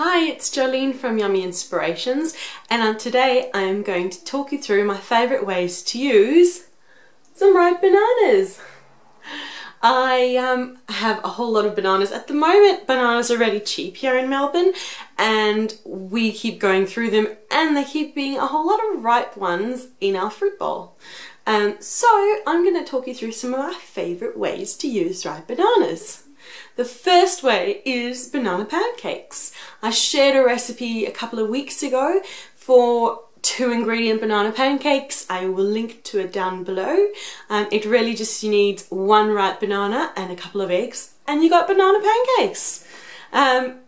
Hi, it's Jolene from Yummy Inspirations, and today I am going to talk you through my favourite ways to use some ripe bananas. I have a whole lot of bananas. At the moment, bananas are really cheap here in Melbourne, and we keep going through them, and they keep being a whole lot of ripe ones in our fruit bowl. So I'm going to talk you through some of my favourite ways to use ripe bananas. The first way is banana pancakes. I shared a recipe a couple of weeks ago for 2-ingredient banana pancakes. I will link to it down below. It really just needs one ripe banana and a couple of eggs, and you got banana pancakes.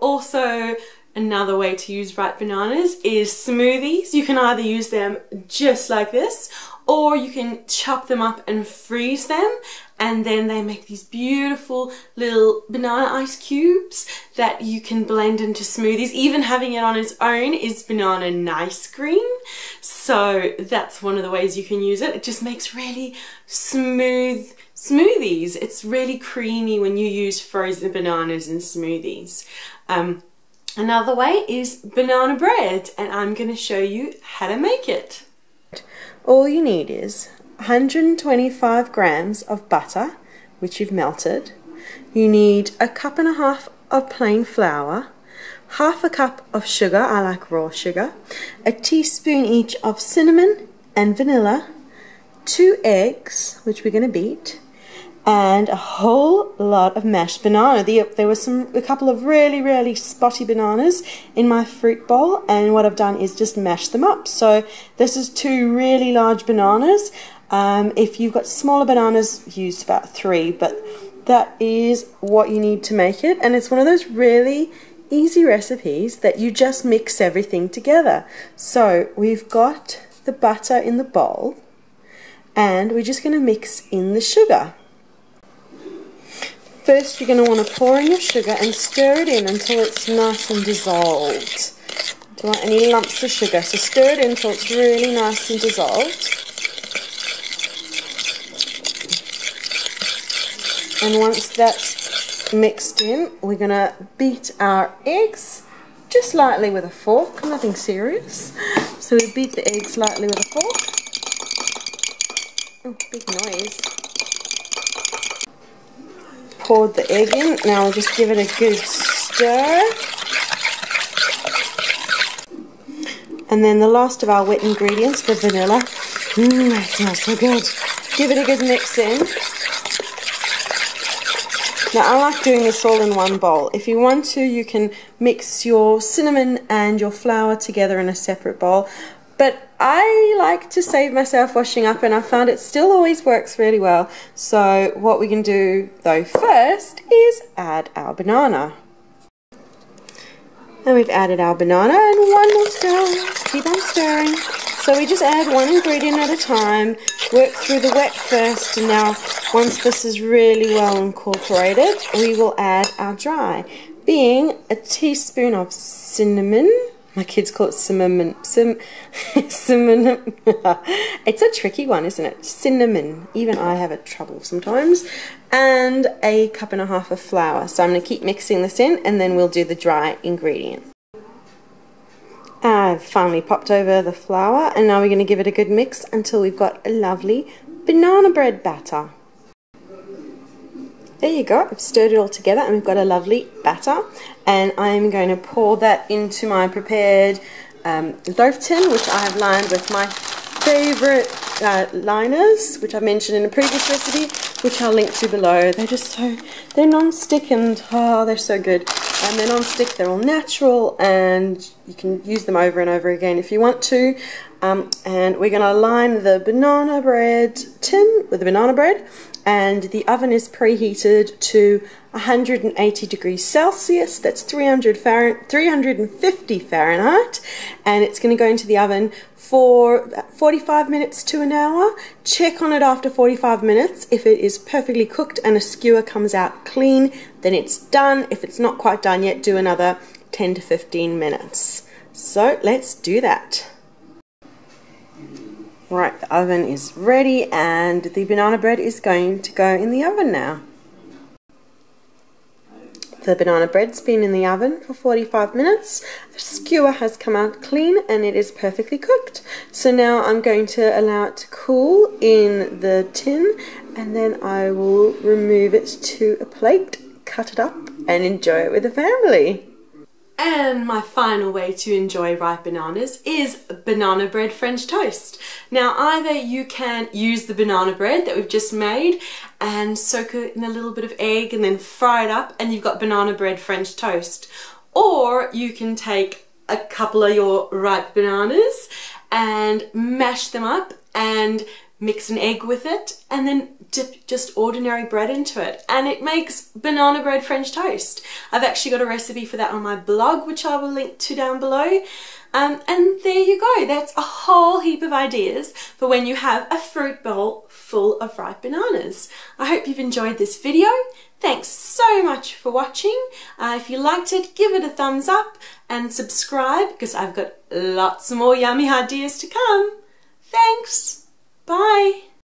Also, another way to use ripe bananas is smoothies. You can either use them just like this, or you can chop them up and freeze them, and then they make these beautiful little banana ice cubes that you can blend into smoothies. Even having it on its own is banana nice cream. So that's one of the ways you can use it. It just makes really smooth smoothies. It's really creamy when you use frozen bananas in smoothies. Another way is banana bread, and I'm going to show you how to make it. All you need is 125 grams of butter, which you've melted. You need 1.5 cups of plain flour, half a cup of sugar, I like raw sugar, a teaspoon each of cinnamon and vanilla, 2 eggs, which we're going to beat, and a whole lot of mashed banana. There was a couple of really spotty bananas in my fruit bowl, and what I've done is just mash them up. So this is 2 really large bananas. If you've got smaller bananas, use about 3, but that is what you need to make it. And it's one of those really easy recipes that you just mix everything together. So we've got the butter in the bowl, and we're just going to mix in the sugar. First, you're going to want to pour in your sugar and stir it in until it's nice and dissolved. Don't want any lumps of sugar, so stir it in until it's really nice and dissolved. And once that's mixed in, we're going to beat our eggs just lightly with a fork, nothing serious. So we beat the eggs lightly with a fork. Oh, big noise. Poured the egg in. Now we'll just give it a good stir. And then the last of our wet ingredients, the vanilla. That smells so good. Give it a good mix in. Now I like doing this all in one bowl. If you want to, you can mix your cinnamon and your flour together in a separate bowl. But I like to save myself washing up, and I found it still always works really well. So what we can do though first is add our banana. And we've added our banana, and one more stir. Keep on stirring. So we just add one ingredient at a time, work through the wet first, and now once this is really well incorporated, we will add our dry, being a teaspoon of cinnamon. My kids call it cinnamon. Cinnamon. It's a tricky one, isn't it? Cinnamon. Even I have it trouble sometimes. And 1.5 cups of flour. So I'm going to keep mixing this in, and then we'll do the dry ingredient. I've finally popped over the flour, and now we're going to give it a good mix until we've got a lovely banana bread batter. There you go, I've stirred it all together and we've got a lovely batter, and I'm going to pour that into my prepared loaf tin, which I have lined with my favourite liners, which I mentioned in a previous recipe, which I'll link to below. They're non-stick, and oh, they're so good. And they're non-stick, they're all natural, and you can use them over and over again if you want to. And we're going to line the banana bread tin with the banana bread, and the oven is preheated to 180 degrees Celsius, that's 350 Fahrenheit, and it's going to go into the oven for 45 minutes to an hour. Check on it after 45 minutes. If it is perfectly cooked and a skewer comes out clean, then it's done. If it's not quite done yet, do another 10 to 15 minutes. So let's do that. Right, the oven is ready, and the banana bread is going to go in the oven now. The banana bread's been in the oven for 45 minutes. The skewer has come out clean and it is perfectly cooked. So now I'm going to allow it to cool in the tin, and then I will remove it to a plate, cut it up and enjoy it with the family. And my final way to enjoy ripe bananas is banana bread French toast. Now either you can use the banana bread that we've just made and soak it in a little bit of egg and then fry it up and you've got banana bread French toast. Or you can take a couple of your ripe bananas and mash them up and mix an egg with it and then dip just ordinary bread into it and it makes banana bread French toast. I've actually got a recipe for that on my blog, which I will link to down below. And there you go. That's a whole heap of ideas for when you have a fruit bowl full of ripe bananas. I hope you've enjoyed this video. Thanks so much for watching. If you liked it, give it a thumbs up and subscribe because I've got lots more yummy ideas to come. Thanks.